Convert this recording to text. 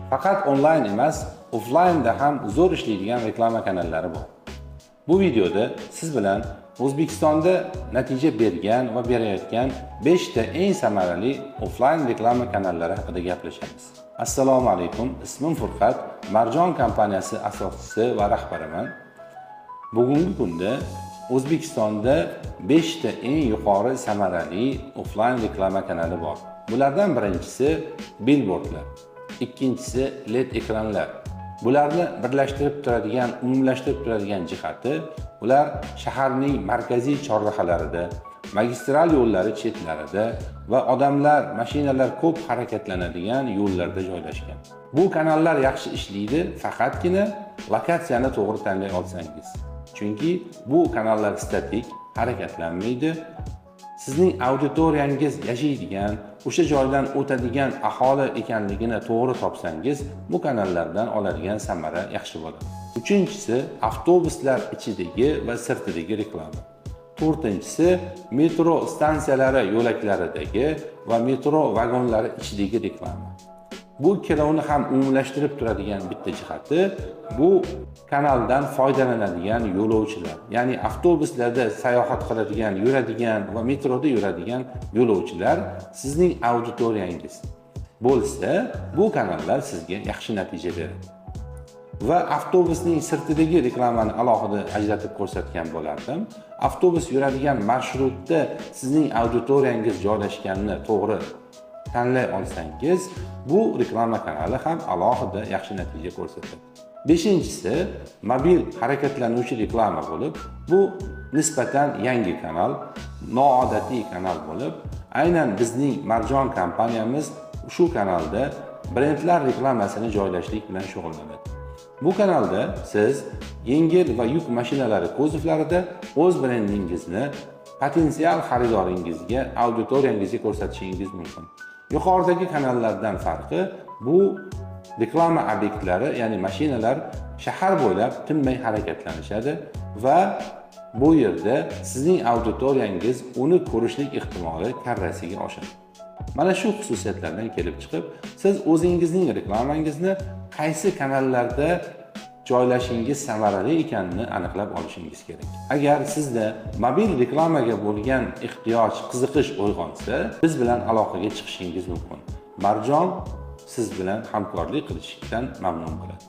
Faqat onlayn emas, offlaynda ham zo'r ishlaydigan reklama kanallari bor. Bu videoda siz bilan O'zbekistonda natija bergan va berayotgan 5 ta eng samarali offlayn reklama kanallari haqida gaplashamiz. Assalomu alaykum. Ismim Furqat, Marjon kompaniyasi asoschisi va rahbariman. Bugungi kunda O'zbekistonda 5 ta eng yuqori samarali offlayn reklama kanali bor. Bulardan birinchisi billboardlar, ikkinchisi LED ekranlar. Bularni birlashtirib turadigan, umumlashtirib turadigan jihati, ular shaharning markaziy chorrahalarida, magistral yo'llari chetlarida va odamlar, mashinalar ko'p harakatlanadigan yo'llarda joylashgan. Bu kanallar yaxshi ishlaydi, faqatgina lokatsiyani to'g'ri tanlay olsangiz. Chunki bu kanallar statik, harakatlanmaydi. Sizning auditoriyangiz yashaydigan, o'sha joydan o'tadigan aholi ekanligini to'g'ri topsangiz, bu kanallardan oladigan samara yaxshi bo'ladi. Uchinchisi avtobuslar ichidagi va sirtidagi reklama. To'rtinchisi metro stansiyalari yo'laklaridagi va metro vagonlari ichidagi reklama. Bu ikkalovini ham umumlashtirib turadigan bitta jihati, bu kanaldan foydalanadigan yo'lovchilar, ya'ni avtobuslarda sayohat qiladigan, yuradigan va metroda yuradigan yo'lovchilar sizning auditoriyangiz bo'lsa, bu kanallar sizga yaxshi natija beradi. Va avtobusning sirtidagi reklamani alohida ajratib ko'rsatgan bo'lardim. Avtobus yuradigan marshrutda sizning auditoriyangiz joylashganini to'g'ri tanlay olsangiz, bu reklama kanali ham alohida yaxshi natija ko'rsatadi. Beshinchisi mobil harakatlanuvchi reklama bo'lib, bu nisbatan yangi kanal, noodatiy kanal bo'lib, aynan bizning Marjon kompaniyamiz shu kanalda brendlar reklamasini joylashlik bilan shug'ullanadi. Bu kanalda siz yengil va yuk mashinalari kuzovlarida o'z brendingizni potensial xaridoringizga, auditoriyangizga ko'rsatishingiz mumkin. Yuqoridagi kanallardan farqi, bu reklama obyektlari, ya'ni mashinalar shahar bo'ylab tinmay harakatlanishadi va bu yerda sizning auditoriyangiz uni ko'rishlik ehtimoli karrasiga oshadi. Mana shu xususiyatlardan kelib chiqib, siz o'zingizning reklamangizni qaysi kanallarda joylashingiz samarali ekanini aniqlab olishingiz kerak. Agar sizda mobil reklamaga bo'lgan ehtiyoj, qiziqish uyg'onsa, biz bilan aloqaga chiqishingiz mumkin. Marjon siz bilan hamkorlik qilishdan mamnun bo'ladi.